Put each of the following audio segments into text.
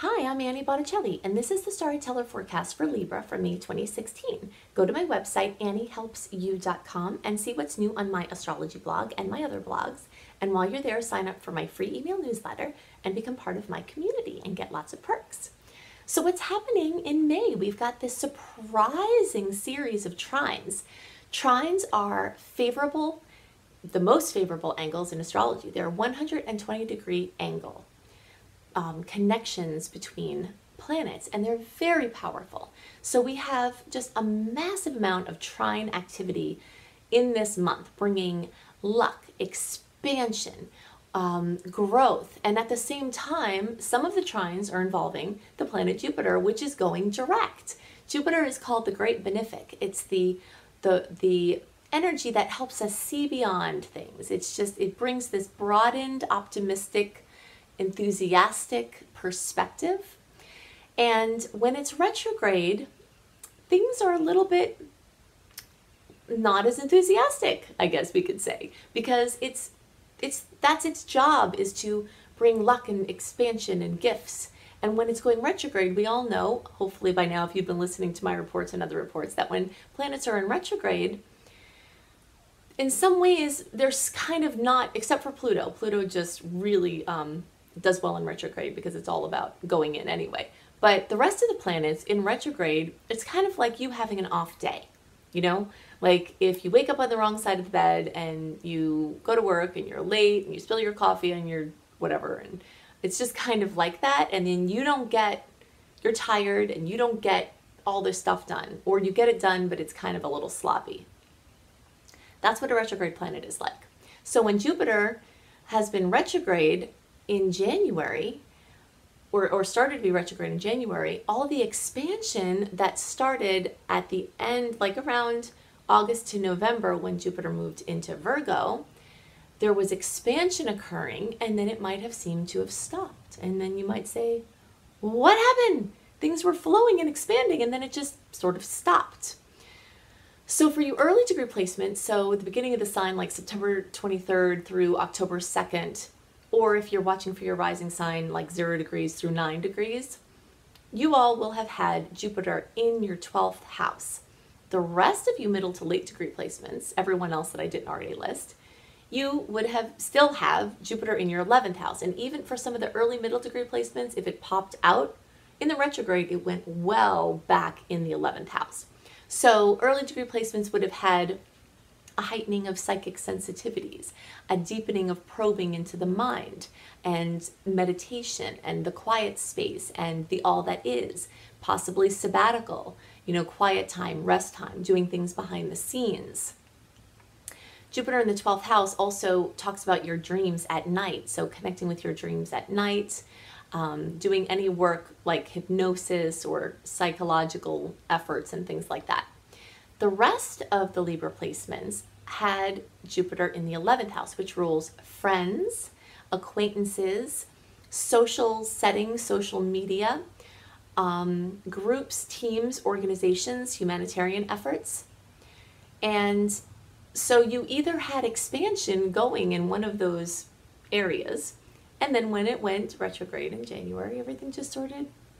Hi, I'm Annie Botticelli, and this is the Storyteller Forecast for Libra for May 2016. Go to my website, anniehelpsyou.com, and see what's new on my astrology blog and my other blogs. And while you're there, sign up for my free email newsletter and become part of my community and get lots of perks. So what's happening in May? We've got this surprising series of trines. Trines are favorable, the most favorable angles in astrology. They're a 120-degree angle. Connections between planets, and they're very powerful. So we have just a massive amount of trine activity in this month, bringing luck, expansion, growth, and at the same time, some of the trines are involving the planet Jupiter, which is going direct. Jupiter is called the Great Benefic. It's the energy that helps us see beyond things. It brings this broadened, optimistic, enthusiastic perspective. And when it's retrograde, things are a little bit not as enthusiastic, I guess we could say, because that's its job, is to bring luck and expansion and gifts. And when it's going retrograde, we all know, hopefully by now if you've been listening to my reports and other reports, that when planets are in retrograde, in some ways there's kind of not, except for Pluto. Pluto just really does well in retrograde because it's all about going in anyway. But the rest of the planets in retrograde, it's kind of like you having an off day, you know? Like if you wake up on the wrong side of the bed and you go to work and you're late and you spill your coffee on your whatever, and it's just kind of like that, and then you're tired and you don't get all this stuff done, or you get it done but it's kind of a little sloppy. That's what a retrograde planet is like. So when Jupiter has been retrograde in January, or started to be retrograde in January, all the expansion that started at the end, like around August to November when Jupiter moved into Virgo, there was expansion occurring, and then it might have seemed to have stopped. And then you might say, what happened? Things were flowing and expanding, and then it just sort of stopped. So for you early degree placements, so at the beginning of the sign, like September 23rd through October 2nd, or if you're watching for your rising sign, like 0 degrees through 9 degrees, you all will have had Jupiter in your 12th house. The rest of you middle to late degree placements, everyone else that I didn't already list, you would still have Jupiter in your 11th house. And even for some of the early middle degree placements, if it popped out in the retrograde, it went well back in the 11th house. So early degree placements would have had a heightening of psychic sensitivities, a deepening of probing into the mind, and meditation, and the quiet space, and the all that is, possibly sabbatical, quiet time, rest time, doing things behind the scenes. Jupiter in the 12th house also talks about your dreams at night, so connecting with your dreams at night, doing any work like hypnosis or psychological efforts and things like that. The rest of the Libra placements had Jupiter in the 11th house, which rules friends, acquaintances, social settings, social media, groups, teams, organizations, humanitarian efforts. And so you either had expansion going in one of those areas, and then when it went retrograde in January, everything just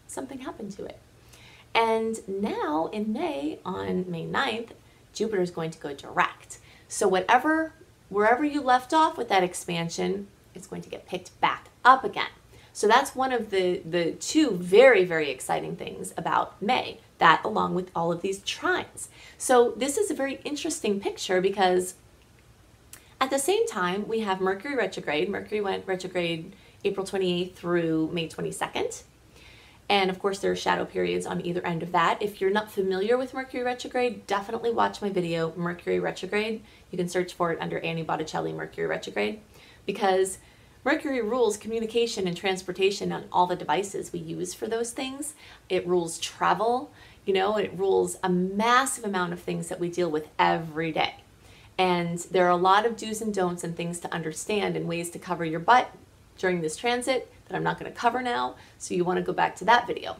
something happened to it. And now in May, on May 9th, Jupiter is going to go direct. So wherever you left off with that expansion, it's going to get picked back up again. So that's one of the two very, very exciting things about May, that along with all of these trines. So this is a very interesting picture because at the same time, we have Mercury retrograde. Mercury went retrograde April 28th through May 22nd. And of course, there are shadow periods on either end of that. If you're not familiar with Mercury retrograde, definitely watch my video, Mercury retrograde. You can search for it under Annie Botticelli, Mercury retrograde, because Mercury rules communication and transportation on all the devices we use for those things. It rules travel, it rules a massive amount of things that we deal with every day. And there are a lot of do's and don'ts and things to understand and ways to cover your butt during this transit that I'm not going to cover now, so you want to go back to that video.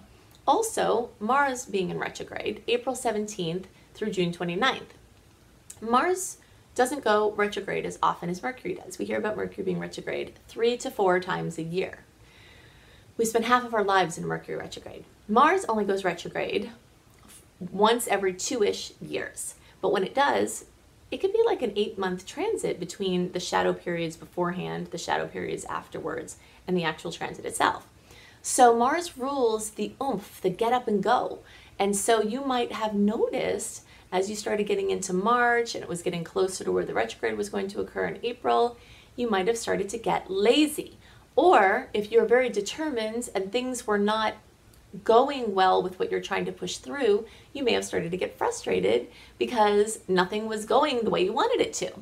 Also, Mars being in retrograde, April 17th through June 29th. Mars doesn't go retrograde as often as Mercury does. We hear about Mercury being retrograde 3 to 4 times a year. we spend half of our lives in Mercury retrograde. Mars only goes retrograde once every 2-ish years. But when it does, it could be like an 8-month transit between the shadow periods beforehand, the shadow periods afterwards, and the actual transit itself. So Mars rules the oomph, the get up and go. And so you might have noticed as you started getting into March and it was getting closer to where the retrograde was going to occur in April, you might have started to get lazy. Or if you're very determined and things were not going well with what you're trying to push through, you may have started to get frustrated because nothing was going the way you wanted it to.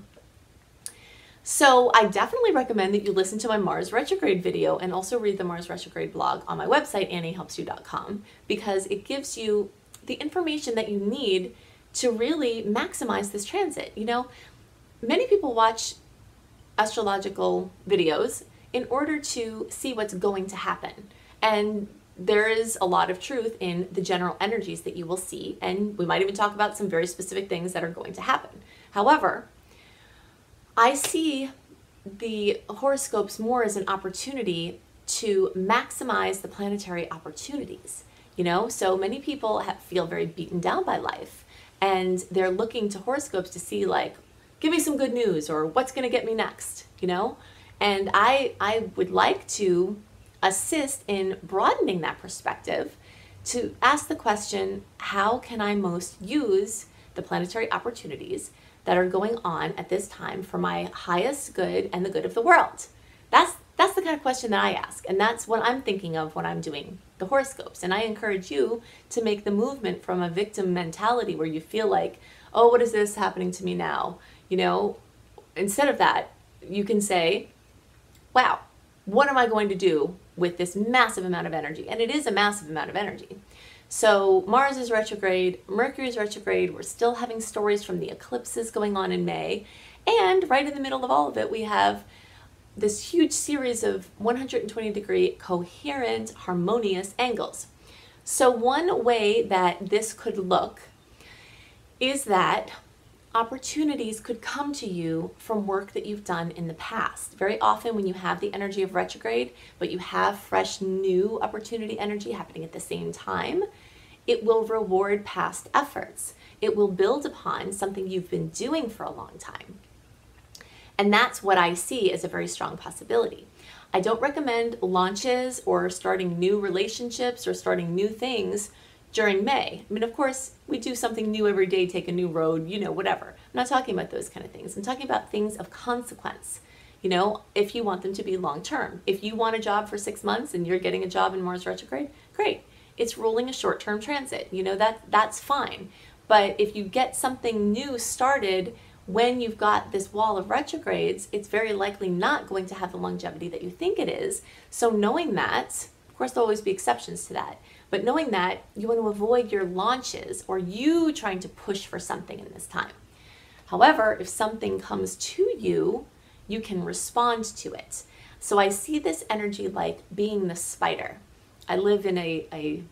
So I definitely recommend that you listen to my Mars retrograde video and also read the Mars retrograde blog on my website, anniehelpsyou.com, because it gives you the information that you need to really maximize this transit. You know, many people watch astrological videos in order to see what's going to happen. And there is a lot of truth in the general energies that you will see, and we might even talk about some very specific things that are going to happen. However, I see the horoscopes more as an opportunity to maximize the planetary opportunities. You know, so many people feel very beaten down by life, and they're looking to horoscopes to see, like, give me some good news, or what's going to get me next, you know? And I would like to assist in broadening that perspective to ask the question, how can I most use the planetary opportunities that are going on at this time for my highest good and the good of the world? That's the kind of question that I ask, and that's what I'm thinking of when I'm doing the horoscopes. And I encourage you to make the movement from a victim mentality where you feel like, oh, what is this happening to me now? You know, instead of that, you can say, wow, what am I going to do with this massive amount of energy? And it is a massive amount of energy. So Mars is retrograde, Mercury is retrograde, we're still having stories from the eclipses going on in May, and right in the middle of all of it, we have this huge series of 120-degree coherent, harmonious angles. So one way that this could look is that opportunities could come to you from work that you've done in the past. Very often when you have the energy of retrograde, but you have fresh new opportunity energy happening at the same time, it will reward past efforts. It will build upon something you've been doing for a long time. And that's what I see as a very strong possibility. I don't recommend launches or starting new relationships or starting new things during May. I mean, of course, we do something new every day, take a new road, you know, whatever. I'm not talking about those kind of things. I'm talking about things of consequence, you know, if you want them to be long-term. If you want a job for 6 months and you're getting a job in Mars retrograde, great. It's ruling a short-term transit, you know, that's fine. But if you get something new started when you've got this wall of retrogrades, it's very likely not going to have the longevity that you think it is. So knowing that, of course, there'll always be exceptions to that, but knowing that, you want to avoid your launches or you trying to push for something in this time. However, if something comes to you, you can respond to it. So I see this energy like being the spider. I live in a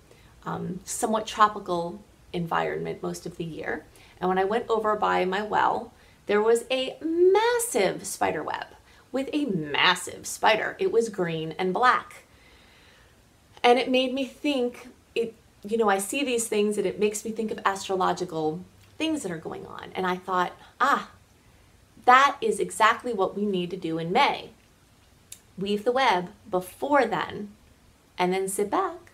somewhat tropical environment most of the year. And when I went over by my well, there was a massive spider web with a massive spider. It was green and black. And it made me think, you know, I see these things and it makes me think of astrological things that are going on. And I thought, that is exactly what we need to do in May. Weave the web before then, and then sit back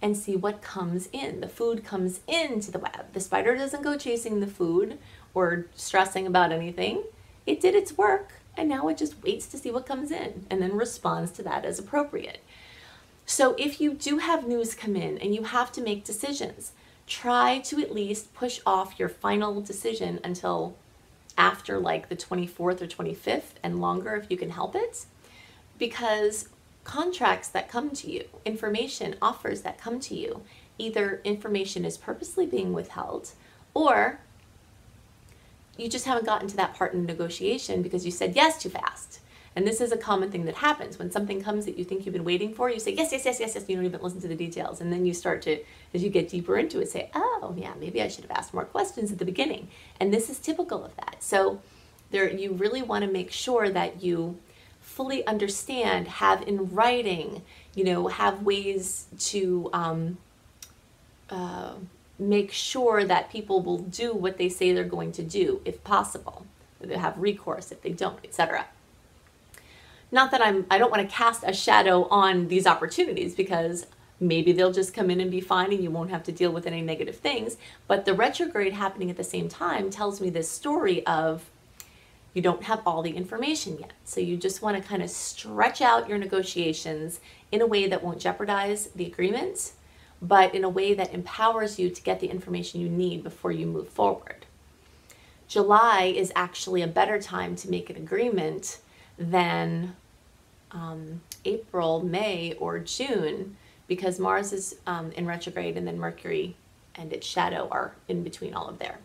and see what comes in. The food comes into the web. The spider doesn't go chasing the food or stressing about anything. It did its work, and now it just waits to see what comes in and then responds to that as appropriate. So if you do have news come in and you have to make decisions, try to at least push off your final decision until after like the 24th or 25th and longer if you can help it, because contracts that come to you, information, offers that come to you, either information is purposely being withheld or you just haven't gotten to that part in the negotiation because you said yes too fast. And this is a common thing that happens. When something comes that you think you've been waiting for, you say yes, yes, yes, yes, yes, you don't even listen to the details. And then you start to, as you get deeper into it, say, oh yeah, maybe I should have asked more questions at the beginning. And this is typical of that. So you really want to make sure that you fully understand, have in writing, you know, have ways to make sure that people will do what they say they're going to do, if possible. They have recourse if they don't, etc. Not that I don't want to cast a shadow on these opportunities, because maybe they'll just come in and be fine and you won't have to deal with any negative things. But the retrograde happening at the same time tells me this story of you don't have all the information yet. So you just want to kind of stretch out your negotiations in a way that won't jeopardize the agreement, but in a way that empowers you to get the information you need before you move forward. July is actually a better time to make an agreement than April, May, or June, because Mars is in retrograde, and then Mercury and its shadow are in between all of there.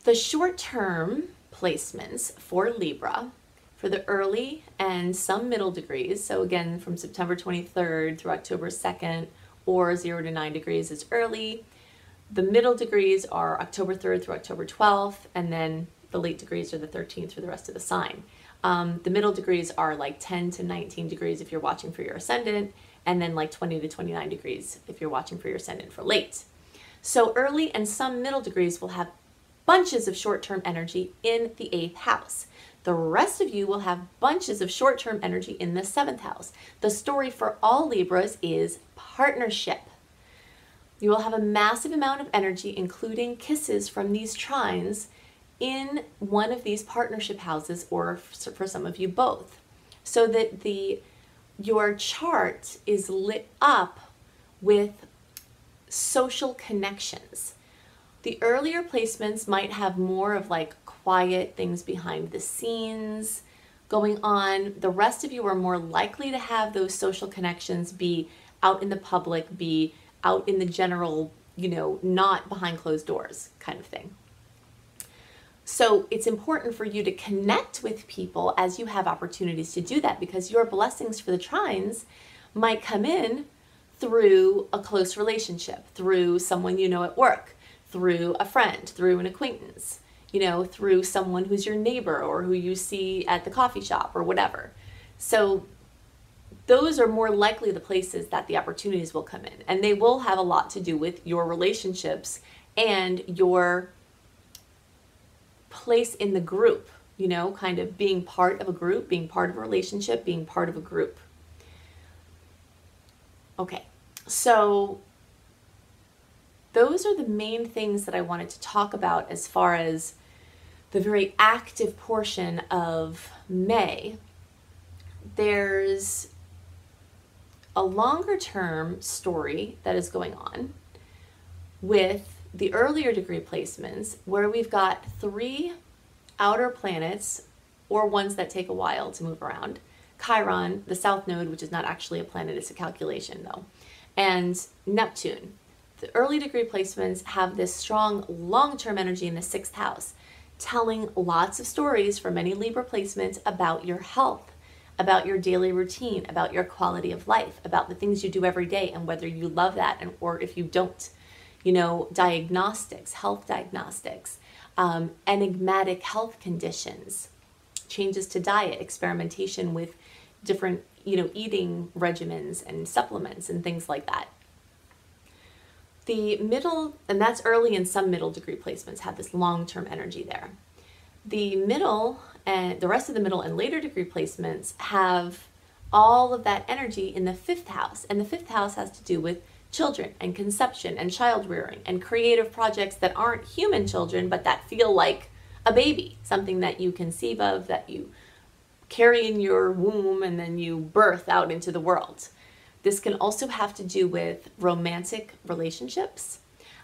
The short-term placements for Libra, for the early and some middle degrees, so again from September 23rd through October 2nd, or 0 to 9 degrees is early. The middle degrees are October 3rd through October 12th, and then the late degrees are the 13th through the rest of the sign. The middle degrees are like 10 to 19 degrees if you're watching for your ascendant, and then like 20 to 29 degrees if you're watching for your ascendant for late. So early and some middle degrees will have bunches of short-term energy in the 8th house. The rest of you will have bunches of short-term energy in the 7th house. The story for all Libras is partnership. You will have a massive amount of energy, including kisses from these trines, in one of these partnership houses, or for some of you both, so that your chart is lit up with social connections. The earlier placements might have more of like quiet things behind the scenes going on. The rest of you are more likely to have those social connections be out in the public, be out in the general, you know, not behind closed doors kind of thing. So it's important for you to connect with people as you have opportunities to do that, because your blessings for the trines might come in through a close relationship, through someone you know at work, through a friend, through an acquaintance, you know, through someone who's your neighbor or who you see at the coffee shop or whatever. So those are more likely the places that the opportunities will come in, and they will have a lot to do with your relationships and your place in the group, you know, kind of being part of a group, being part of a relationship, being part of a group. Okay, so those are the main things that I wanted to talk about as far as the very active portion of May. There's a longer term story that is going on with the earlier degree placements, where we've got 3 outer planets, or ones that take a while to move around. Chiron, the south node, which is not actually a planet, it's a calculation though, and Neptune. The early degree placements have this strong long-term energy in the 6th house, telling lots of stories for many Libra placements about your health, about your daily routine, about your quality of life, about the things you do every day and whether you love that or if you don't. You know, diagnostics, health diagnostics, enigmatic health conditions, changes to diet, experimentation with different, you know, eating regimens and supplements and things like that. The middle, and that's early and some middle degree placements have this long-term energy there. The middle and the rest of the middle and later degree placements have all of that energy in the 5th house, and the 5th house has to do with children and conception and child rearing and creative projects that aren't human children but that feel like a baby, something that you conceive of, that you carry in your womb and then you birth out into the world. This can also have to do with romantic relationships,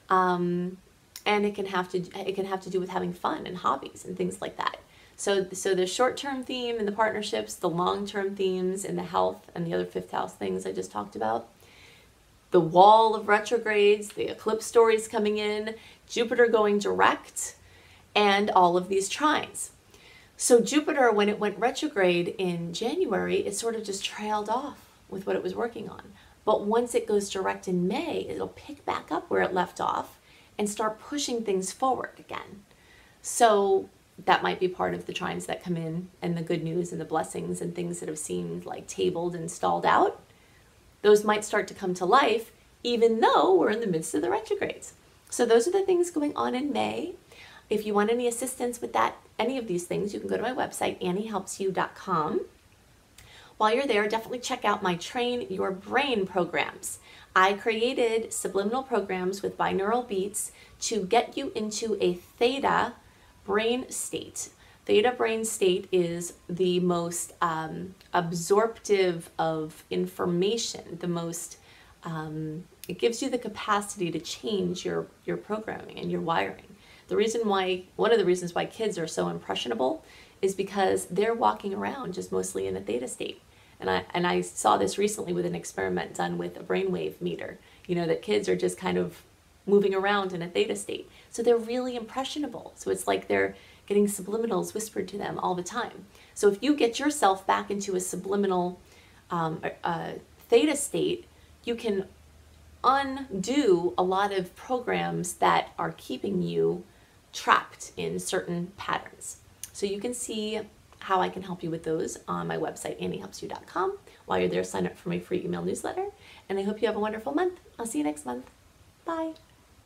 and it can have to do with having fun and hobbies and things like that. So the short-term theme in the partnerships, the long-term themes in the health and the other 5th house things I just talked about, the wall of retrogrades, the eclipse stories coming in, Jupiter going direct, and all of these trines. So Jupiter, when it went retrograde in January, it sort of just trailed off with what it was working on. But once it goes direct in May, it'll pick back up where it left off and start pushing things forward again. So that might be part of the trines that come in, and the good news and the blessings and things that have seemed like tabled and stalled out. Those might start to come to life even though we're in the midst of the retrogrades. So those are the things going on in May. If you want any assistance with that, any of these things, you can go to my website, anniehelpsyou.com. While you're there, definitely check out my Train Your Brain programs. I created subliminal programs with binaural beats to get you into a theta brain state. Theta brain state is the most absorptive of information, the most, it gives you the capacity to change your programming and your wiring. One of the reasons why kids are so impressionable is because they're walking around just mostly in a theta state. And I saw this recently with an experiment done with a brainwave meter, that kids are just kind of moving around in a theta state. So they're really impressionable. So it's like they're getting subliminals whispered to them all the time. So if you get yourself back into a subliminal theta state, you can undo a lot of programs that are keeping you trapped in certain patterns. So you can see how I can help you with those on my website, anniehelpsyou.com. While you're there, sign up for my free email newsletter. And I hope you have a wonderful month. I'll see you next month. Bye.